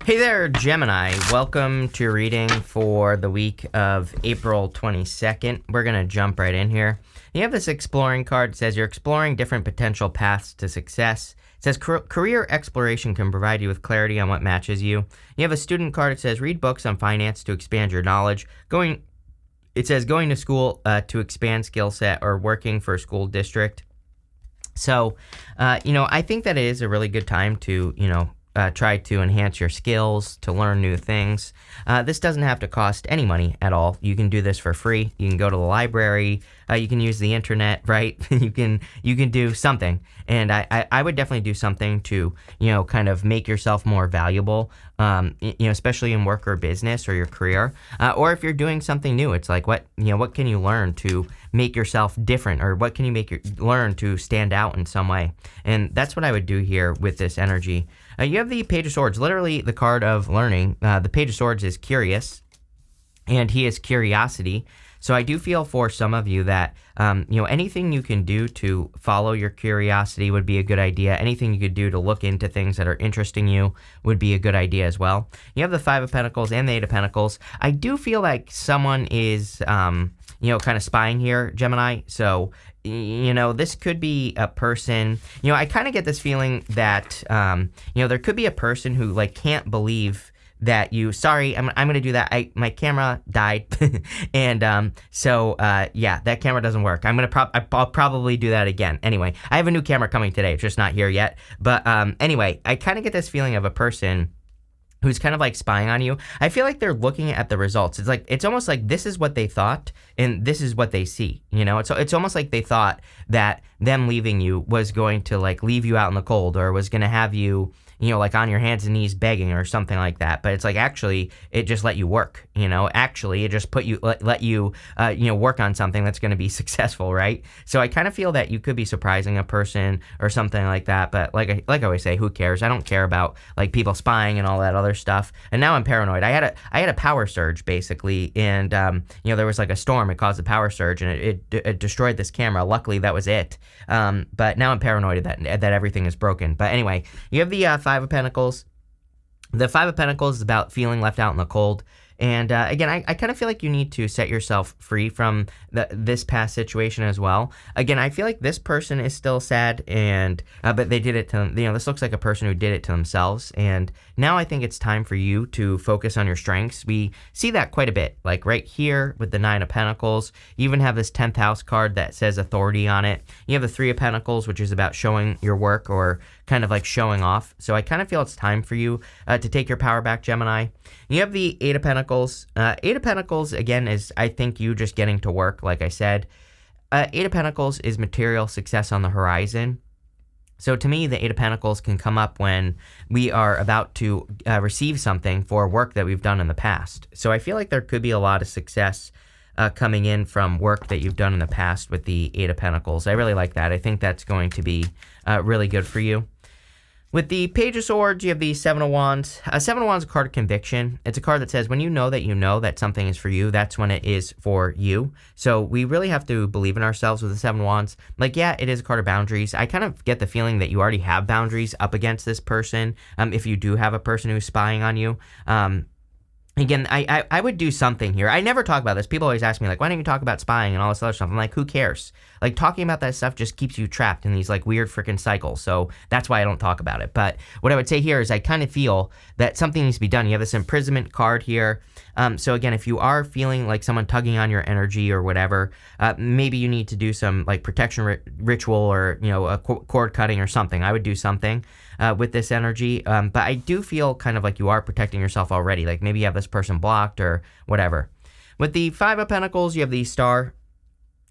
Hey there, Gemini. Welcome to your reading for the week of April 22nd. We're going to jump right in here. You have this exploring card. It says you're exploring different potential paths to success. It says career exploration can provide you with clarity on what matches you. You have a student card. It says read books on finance to expand your knowledge. It says going to school to expand skill set or working for a school district. So, I think that it is a really good time to, try to enhance your skills, to learn new things. This doesn't have to cost any money at all. You can do this for free. You can go to the library. You can use the internet, right? you can do something. And I would definitely do something to, kind of make yourself more valuable, especially in work or business or your career. Or if you're doing something new, it's like, what can you learn to make yourself different, or what can you learn to stand out in some way? And that's what I would do here with this energy. You have the Page of Swords, literally the card of learning. The Page of Swords is curious, and he is curiosity. So I do feel for some of you that, anything you can do to follow your curiosity would be a good idea. Anything you could do to look into things that are interesting you would be a good idea as well. You have the Five of Pentacles and the Eight of Pentacles. I do feel like someone is, kind of spying here, Gemini. So, this could be a person, I kind of get this feeling that, there could be a person who can't believe that sorry, I'm going to do that. My camera died. And, that camera doesn't work. I'll probably do that again. Anyway, I have a new camera coming today. It's just not here yet. But, anyway, I kind of get this feeling of a person who's kind of spying on you. I feel like they're looking at the results. It's almost like this is what they thought and this is what they see. It's almost like they thought that them leaving you was going to leave you out in the cold, or was going to have you, on your hands and knees begging or something like that. But it's actually it just let you work. Actually it just let you work on something that's going to be successful, right? So I kind of feel that you could be surprising a person or something like that. But like I always say, who cares? I don't care about people spying and all that other stuff. And now I'm paranoid. I had a power surge basically, and there was a storm. It caused a power surge, and it destroyed this camera. Luckily that was it. But now I'm paranoid that everything is broken. But anyway, you have the Five of Pentacles. The Five of Pentacles is about feeling left out in the cold. And again, I kind of feel like you need to set yourself free from this past situation as well. Again, I feel like this person is still sad, and but they did it to them. This looks like a person who did it to themselves. And now I think it's time for you to focus on your strengths. We see that quite a bit, right here with the Nine of Pentacles. You even have this 10th house card that says authority on it. You have the Three of Pentacles, which is about showing your work, or kind of showing off. So I kind of feel it's time for you to take your power back, Gemini. You have the Eight of Pentacles. Eight of Pentacles, again, is, I think, you just getting to work, like I said. Eight of Pentacles is material success on the horizon. So to me, the Eight of Pentacles can come up when we are about to receive something for work that we've done in the past. So I feel like there could be a lot of success coming in from work that you've done in the past with the Eight of Pentacles. I really like that. I think that's going to be really good for you. With the Page of Swords, you have the Seven of Wands. Seven of Wands is a card of conviction. It's a card that says when you know that something is for you, that's when it is for you. So we really have to believe in ourselves with the Seven of Wands. Yeah, it is a card of boundaries. I kind of get the feeling that you already have boundaries up against this person, if you do have a person who's spying on you. Again, I would do something here. I never talk about this. People always ask me, why don't you talk about spying and all this other stuff? I'm like, who cares? Talking about that stuff just keeps you trapped in these, weird freaking cycles. So that's why I don't talk about it. But what I would say here is I kind of feel that something needs to be done. You have this imprisonment card here. So again, if you are feeling like someone tugging on your energy or whatever, maybe you need to do some, protection ritual, or, a cord cutting or something. I would do something with this energy. But I do feel kind of like you are protecting yourself already. Maybe you have this person blocked or whatever. With the Five of Pentacles, you have the Star.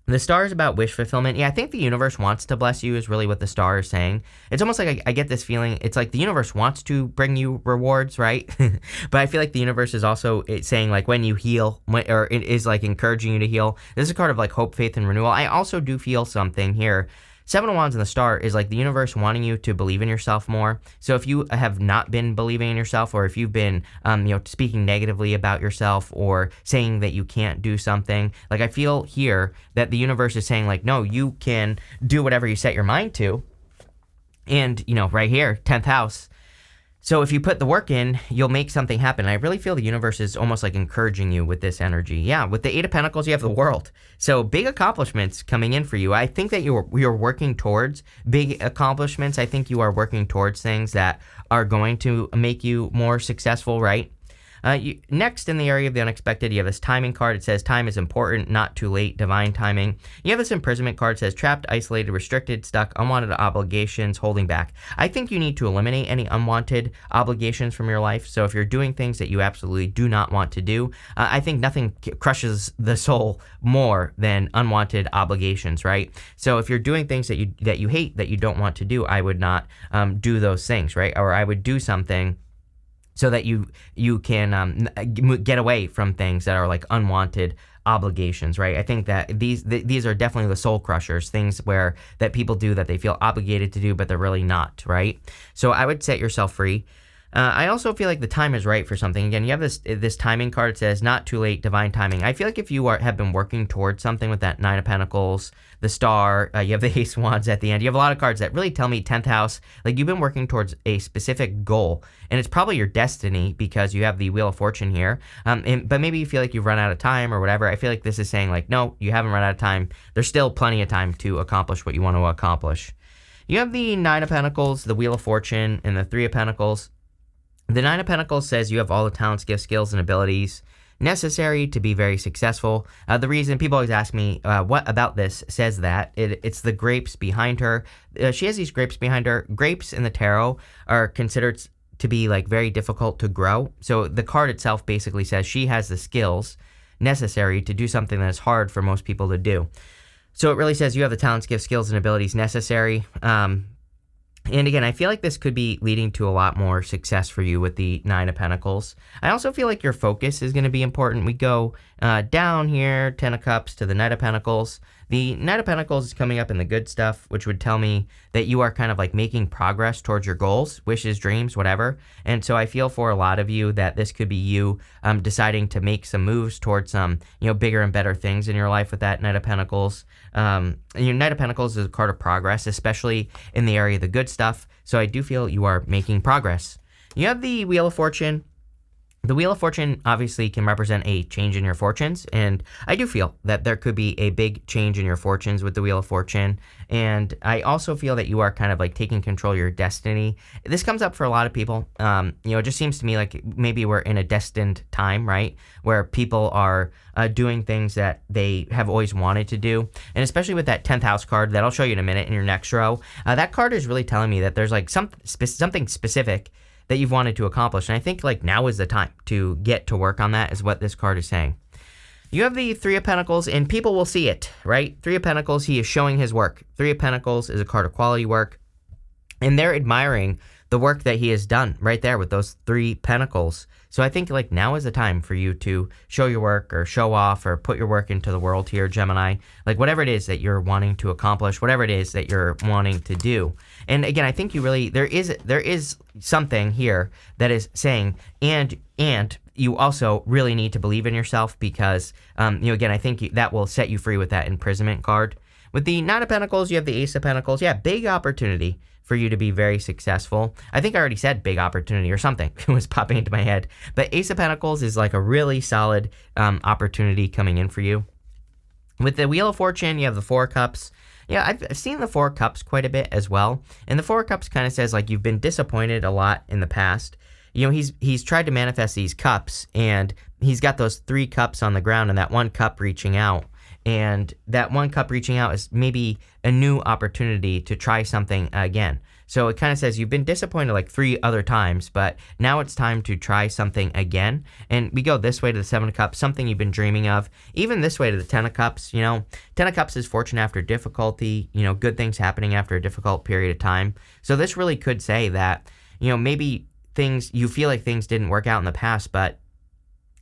The Star is about wish fulfillment. Yeah, I think the universe wants to bless you is really what the Star is saying. It's almost like I get this feeling. It's like the universe wants to bring you rewards, right? But I feel like the universe is also saying when you heal, or it is encouraging you to heal. This is a card of hope, faith, and renewal. I also do feel something here. Seven of Wands and the Star is the universe wanting you to believe in yourself more. So if you have not been believing in yourself, or if you've been, speaking negatively about yourself, or saying that you can't do something, I feel here that the universe is saying no, you can do whatever you set your mind to. And, right here, 10th house, So if you put the work in, you'll make something happen. I really feel the universe is almost like encouraging you with this energy. Yeah, with the Eight of Pentacles, you have the World. So big accomplishments coming in for you. I think that you're working towards big accomplishments. I think you are working towards things that are going to make you more successful, right? Next, in the area of the unexpected, you have this timing card. It says time is important, not too late, divine timing. You have this imprisonment card. It says trapped, isolated, restricted, stuck, unwanted obligations, holding back. I think you need to eliminate any unwanted obligations from your life. So if you're doing things that you absolutely do not want to do, I think nothing crushes the soul more than unwanted obligations, right? So if you're doing things that you hate, that you don't want to do, I would not do those things, right? Or I would do something so that you can get away from things that are like unwanted obligations, right? I think that these are definitely the soul crushers, things that people do that they feel obligated to do, but they're really not, right? So I would set yourself free. I also feel like the time is right for something. Again, you have this timing card. It says not too late, divine timing. I feel like if you have been working towards something with that Nine of Pentacles, the Star, you have the Ace of Wands at the end. You have a lot of cards that really tell me 10th house, like you've been working towards a specific goal, and it's probably your destiny because you have the Wheel of Fortune here. But maybe you feel like you've run out of time or whatever. I feel like this is saying like, no, you haven't run out of time. There's still plenty of time to accomplish what you want to accomplish. You have the Nine of Pentacles, the Wheel of Fortune, and the Three of Pentacles. The Nine of Pentacles says you have all the talents, gifts, skills, and abilities necessary to be very successful. The reason people always ask me, what about this says that? It's the grapes behind her. She has these grapes behind her. Grapes in the tarot are considered to be like very difficult to grow. So the card itself basically says she has the skills necessary to do something that is hard for most people to do. So it really says you have the talents, gifts, skills, and abilities necessary. And again, I feel like this could be leading to a lot more success for you with the Nine of Pentacles. I also feel like your focus is going to be important. We go down here, Ten of Cups to the Knight of Pentacles. The Knight of Pentacles is coming up in the good stuff, which would tell me that you are kind of like making progress towards your goals, wishes, dreams, whatever. And so I feel for a lot of you that this could be you deciding to make some moves towards some, bigger and better things in your life with that Knight of Pentacles. Your Knight of Pentacles is a card of progress, especially in the area of the good stuff. So I do feel you are making progress. You have the Wheel of Fortune. The Wheel of Fortune obviously can represent a change in your fortunes, and I do feel that there could be a big change in your fortunes with the Wheel of Fortune, and I also feel that you are kind of like taking control of your destiny. This comes up for a lot of people. It just seems to me like maybe we're in a destined time, right, where people are doing things that they have always wanted to do, and especially with that 10th house card that I'll show you in a minute in your next row, that card is really telling me that there's like something specific that you've wanted to accomplish. And I think like now is the time to get to work on that is what this card is saying. You have the Three of Pentacles, and people will see it, right? Three of Pentacles, he is showing his work. Three of Pentacles is a card of quality work, and they're admiring the work that he has done right there with those Three Pentacles. So I think like now is the time for you to show your work or show off or put your work into the world here, Gemini. Like whatever it is that you're wanting to accomplish, whatever it is that you're wanting to do. And again, I think you really, there is something here that is saying, and you also really need to believe in yourself because, again, I think that will set you free with that imprisonment card. With the Nine of Pentacles, you have the Ace of Pentacles. Yeah, big opportunity for you to be very successful. I think I already said big opportunity or something was popping into my head. But Ace of Pentacles is like a really solid opportunity coming in for you. With the Wheel of Fortune, you have the Four of Cups. Yeah, I've seen the Four of Cups quite a bit as well. And the Four of Cups kind of says like you've been disappointed a lot in the past. He's tried to manifest these cups, and he's got those three cups on the ground and that one cup reaching out. And that one cup reaching out is maybe a new opportunity to try something again. So it kind of says you've been disappointed like 3 other times, but now it's time to try something again. And we go this way to the Seven of Cups, something you've been dreaming of. Even this way to the Ten of Cups, Ten of Cups is fortune after difficulty, good things happening after a difficult period of time. So this really could say that, maybe you feel like things didn't work out in the past, but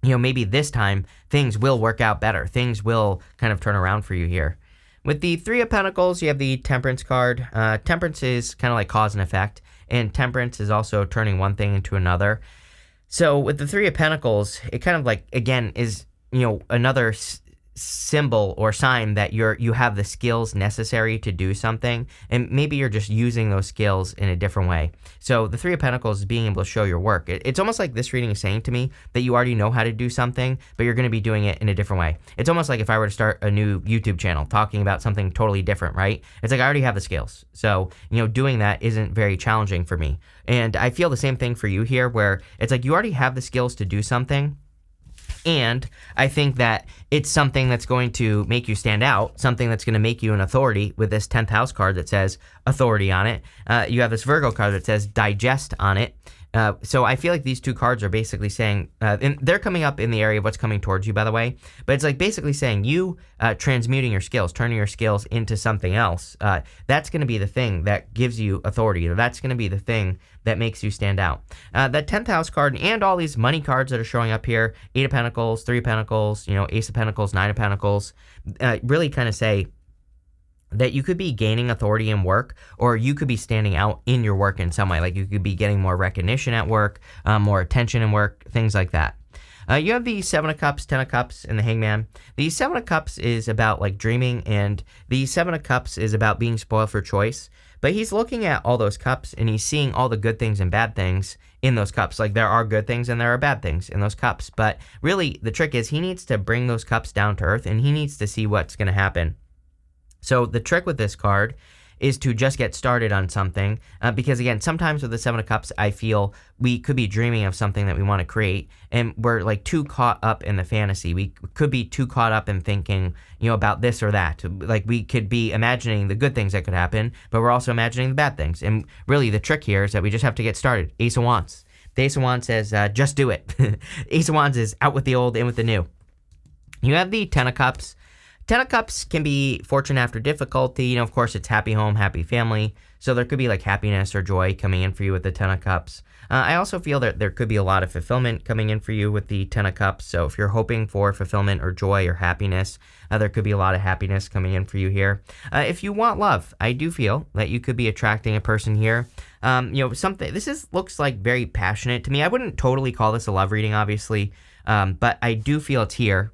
maybe this time things will work out better. Things will kind of turn around for you here. With the Three of Pentacles, you have the Temperance card. Temperance is kind of like cause and effect, and Temperance is also turning one thing into another. So with the Three of Pentacles, it kind of like, again, is, another symbol or sign that you have the skills necessary to do something, and maybe you're just using those skills in a different way. So the Three of Pentacles is being able to show your work. It's almost like this reading is saying to me that you already know how to do something, but you're going to be doing it in a different way. It's almost like if I were to start a new YouTube channel talking about something totally different, right? It's like I already have the skills, so doing that isn't very challenging for me. And I feel the same thing for you here, where it's like you already have the skills to do something. And I think that it's something that's going to make you stand out, something that's going to make you an authority with this 10th house card that says authority on it. You have this Virgo card that says digest on it. So I feel like these two cards are basically saying, and they're coming up in the area of what's coming towards you, by the way, but it's like basically saying you transmuting your skills, turning your skills into something else. That's going to be the thing that gives you authority. That's going to be the thing that makes you stand out. That 10th house card and all these money cards that are showing up here, 8 of Pentacles, 3 of Pentacles, Ace of Pentacles, 9 of Pentacles, really kind of say that you could be gaining authority in work, or you could be standing out in your work in some way. Like you could be getting more recognition at work, more attention in work, things like that. You have the 7 of Cups, 10 of Cups, and the Hangman. The 7 of Cups is about like dreaming, and the 7 of Cups is about being spoiled for choice. But he's looking at all those cups, and he's seeing all the good things and bad things in those cups. Like there are good things and there are bad things in those cups. But really, the trick is he needs to bring those cups down to earth, and he needs to see what's going to happen. So the trick with this card is to just get started on something, because again, sometimes with the 7 of Cups, I feel we could be dreaming of something that we want to create, and we're like too caught up in the fantasy. We could be too caught up in thinking, about this or that. Like we could be imagining the good things that could happen, but we're also imagining the bad things. And really, the trick here is that we just have to get started. Ace of Wands. The Ace of Wands says, just do it. Ace of Wands is out with the old, in with the new. You have the 10 of Cups. 10 of Cups can be fortune after difficulty. Of course, it's happy home, happy family. So there could be like happiness or joy coming in for you with the 10 of Cups. I also feel that there could be a lot of fulfillment coming in for you with the 10 of Cups. So if you're hoping for fulfillment or joy or happiness, there could be a lot of happiness coming in for you here. If you want love, I do feel that you could be attracting a person here. Something, looks like very passionate to me. I wouldn't totally call this a love reading, obviously, but I do feel it's here.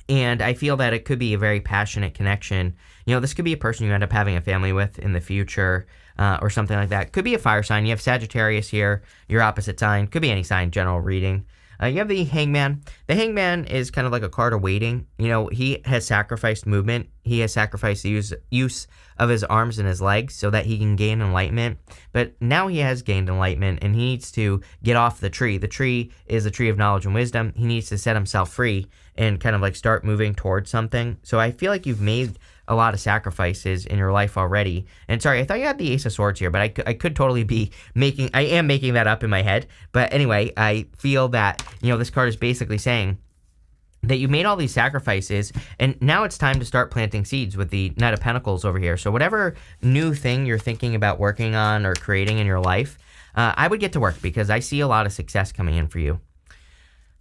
And I feel that it could be a very passionate connection. This could be a person you end up having a family with in the future, or something like that. Could be a fire sign. You have Sagittarius here, your opposite sign. Could be any sign, general reading. You have the Hangman. The Hangman is kind of like a card of waiting. He has sacrificed movement. He has sacrificed the use of his arms and his legs so that he can gain enlightenment. But now he has gained enlightenment, and he needs to get off the tree. The tree is the tree of knowledge and wisdom. He needs to set himself free and kind of like start moving towards something. So I feel like you've made a lot of sacrifices in your life already. And sorry, I thought you had the Ace of Swords here, but I could totally be I am making that up in my head. But anyway, I feel that, this card is basically saying that you made all these sacrifices, and now it's time to start planting seeds with the Knight of Pentacles over here. So whatever new thing you're thinking about working on or creating in your life, I would get to work, because I see a lot of success coming in for you.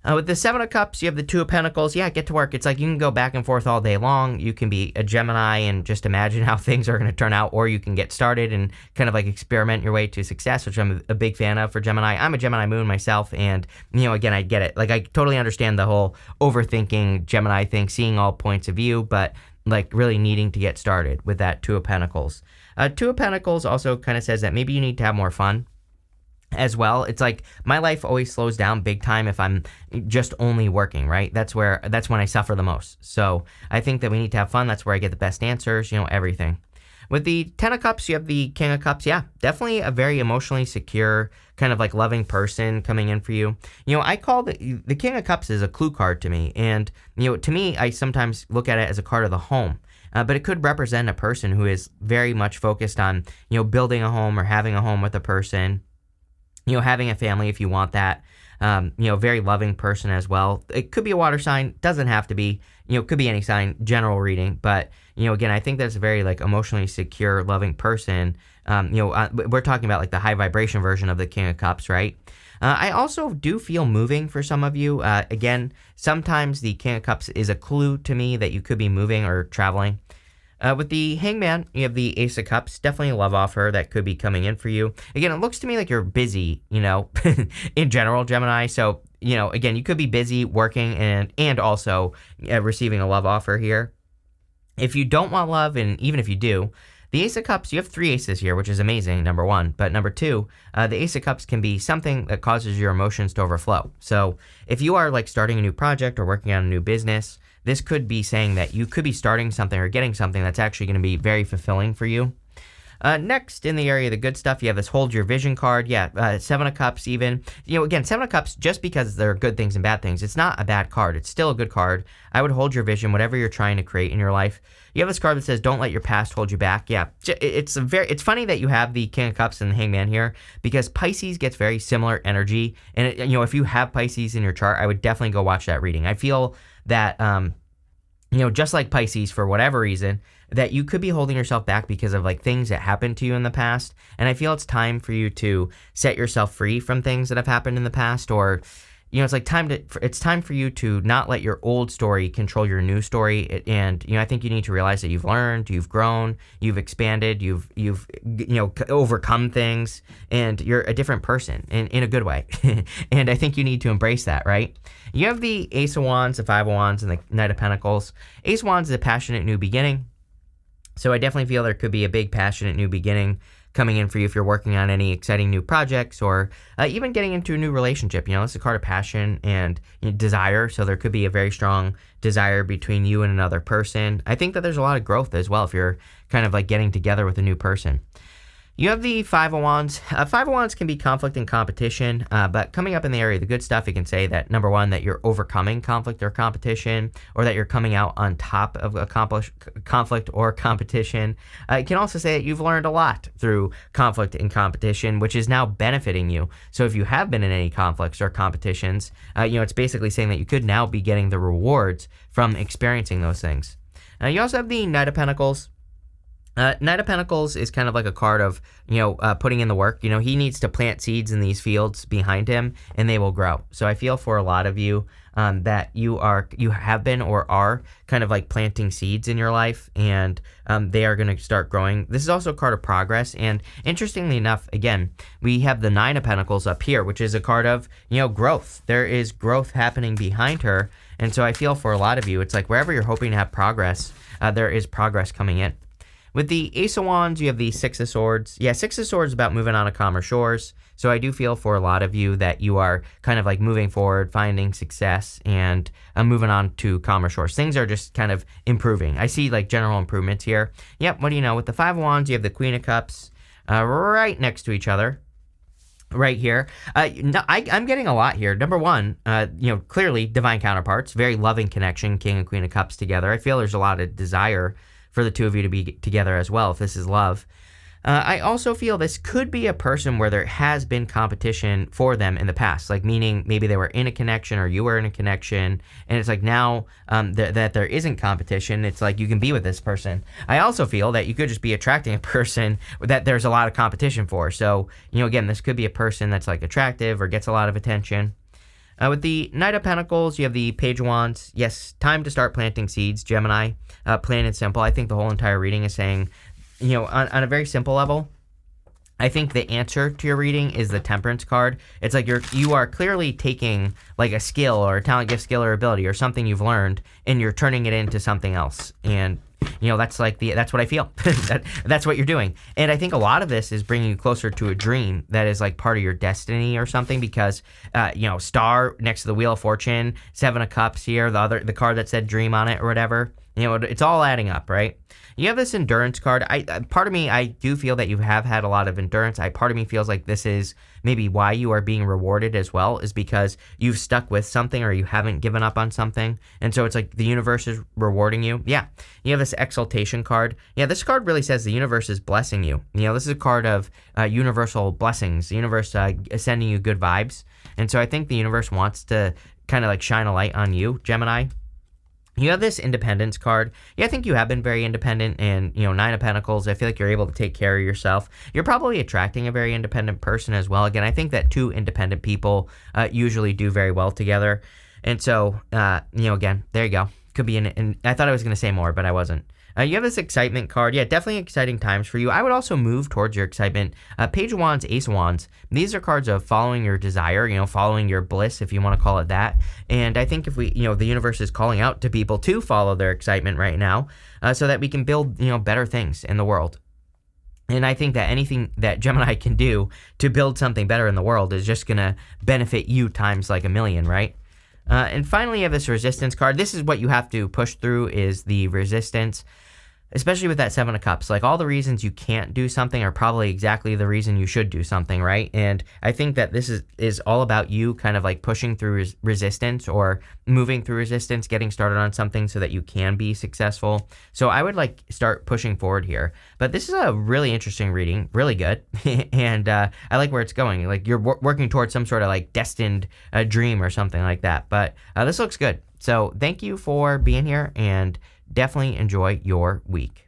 With the 7 of Cups, you have the 2 of Pentacles. Yeah, get to work. It's like you can go back and forth all day long. You can be a Gemini and just imagine how things are going to turn out, or you can get started and kind of like experiment your way to success, which I'm a big fan of for Gemini. I'm a Gemini moon myself, and, again, I get it. Like, I totally understand the whole overthinking Gemini thing, seeing all points of view, but like really needing to get started with that 2 of Pentacles. 2 of Pentacles also kind of says that maybe you need to have more fun as well. It's like my life always slows down big time if I'm just only working, right? That's when I suffer the most. So I think that we need to have fun. That's where I get the best answers, everything. With the 10 of Cups, you have the King of Cups. Yeah, definitely a very emotionally secure, kind of like loving person coming in for you. I call the King of Cups is a clue card to me. And, to me, I sometimes look at it as a card of the home. But it could represent a person who is very much focused on, building a home or having a home with a person. Having a family if you want that. Very loving person as well. It could be a water sign, doesn't have to be, could be any sign, general reading. But, again, I think that's a very like emotionally secure, loving person. We're talking about like the high vibration version of the King of Cups, right? I also do feel moving for some of you. Again, sometimes the King of Cups is a clue to me that you could be moving or traveling. With the Hangman, you have the Ace of Cups. Definitely a love offer that could be coming in for you. Again, it looks to me like you're busy, in general, Gemini. So again, you could be busy working and also receiving a love offer here. If you don't want love, and even if you do, the Ace of Cups, you have 3 aces here, which is amazing, number 1. But number 2, the Ace of Cups can be something that causes your emotions to overflow. So if you are like starting a new project or working on a new business, this could be saying that you could be starting something or getting something that's actually going to be very fulfilling for you. Next, in the area of the good stuff, you have this Hold Your Vision card. Yeah, 7 of Cups even. Again, 7 of Cups, just because there are good things and bad things, it's not a bad card. It's still a good card. I would hold your vision, whatever you're trying to create in your life. You have this card that says, don't let your past hold you back. Yeah, it's funny that you have the King of Cups and the Hangman here, because Pisces gets very similar energy. And, if you have Pisces in your chart, I would definitely go watch that reading. I feel that, just like Pisces, for whatever reason, that you could be holding yourself back because of like things that happened to you in the past. And I feel it's time for you to set yourself free from things that have happened in the past, or, it's time for you to not let your old story control your new story. And, I think you need to realize that you've learned, you've grown, you've expanded, you've overcome things, and you're a different person in a good way. And I think you need to embrace that, right? You have the Ace of Wands, the 5 of Wands, and the Knight of Pentacles. Ace of Wands is a passionate new beginning. So I definitely feel there could be a big passionate new beginning coming in for you if you're working on any exciting new projects, or even getting into a new relationship. It's a card of passion and desire, so there could be a very strong desire between you and another person. I think that there's a lot of growth as well if you're kind of like getting together with a new person. You have the 5 of Wands. 5 of Wands can be conflict and competition, but coming up in the area of the good stuff, it can say that, number 1, that you're overcoming conflict or competition, or that you're coming out on top of conflict or competition. It can also say that you've learned a lot through conflict and competition, which is now benefiting you. So if you have been in any conflicts or competitions, it's basically saying that you could now be getting the rewards from experiencing those things. You also have the Knight of Pentacles. Knight of Pentacles is kind of like a card of, putting in the work. He needs to plant seeds in these fields behind him, and they will grow. So I feel for a lot of you that you have been or are kind of like planting seeds in your life, and they are going to start growing. This is also a card of progress. And interestingly enough, again, we have the 9 of Pentacles up here, which is a card of, growth. There is growth happening behind her. And so I feel for a lot of you, it's like wherever you're hoping to have progress, there is progress coming in. With the Ace of Wands, you have the 6 of Swords. Yeah, 6 of Swords is about moving on to calmer shores. So I do feel for a lot of you that you are kind of like moving forward, finding success, and moving on to calmer shores. Things are just kind of improving. I see like general improvements here. Yep, what do you know? With the 5 of Wands, you have the Queen of Cups right next to each other. Right here. I'm getting a lot here. Number 1, clearly divine counterparts, very loving connection, King and Queen of Cups together. I feel there's a lot of desire for the two of you to be together as well, if this is love. I also feel this could be a person where there has been competition for them in the past, like meaning maybe they were in a connection or you were in a connection, and it's like now that there isn't competition, it's like you can be with this person. I also feel that you could just be attracting a person that there's a lot of competition for. So, again, this could be a person that's like attractive or gets a lot of attention. With the Knight of Pentacles, you have the Page of Wands. Yes, time to start planting seeds, Gemini. Plain and simple. I think the whole entire reading is saying, on a very simple level, I think the answer to your reading is the Temperance card. It's like you are clearly taking like a skill or a talent, gift, skill, or ability or something you've learned, and you're turning it into something else. And that's what I feel. That's what you're doing. And I think a lot of this is bringing you closer to a dream that is like part of your destiny or something, because, star next to the Wheel of Fortune, 7 of Cups here, the card that said dream on it or whatever, it's all adding up, right? You have this endurance card. Part of me, I do feel that you have had a lot of endurance. Part of me feels like this is maybe why you are being rewarded as well, is because you've stuck with something or you haven't given up on something. And so it's like the universe is rewarding you. Yeah. You have this exaltation card. Yeah, this card really says the universe is blessing you. This is a card of universal blessings, the universe sending you good vibes. And so I think the universe wants to kind of like shine a light on you, Gemini. You have this independence card. Yeah, I think you have been very independent, and, 9 of Pentacles, I feel like you're able to take care of yourself. You're probably attracting a very independent person as well. Again, I think that 2 independent people usually do very well together. And so, again, there you go. Could be I thought I was going to say more, but I wasn't. You have this excitement card. Yeah, definitely exciting times for you. I would also move towards your excitement. Page of Wands, Ace of Wands. These are cards of following your desire, following your bliss, if you want to call it that. And I think if the universe is calling out to people to follow their excitement right now, so that we can build, better things in the world. And I think that anything that Gemini can do to build something better in the world is just going to benefit you times like a million, right? And finally, you have this resistance card. This is what you have to push through, is the resistance, especially with that Seven of Cups. Like, all the reasons you can't do something are probably exactly the reason you should do something, right? And I think that this is all about you kind of like pushing through resistance, or moving through resistance, getting started on something so that you can be successful. So I would like start pushing forward here. But this is a really interesting reading, really good. And I like where it's going. Like, you're working towards some sort of like destined dream or something like that. But this looks good. So thank you for being here, and definitely enjoy your week.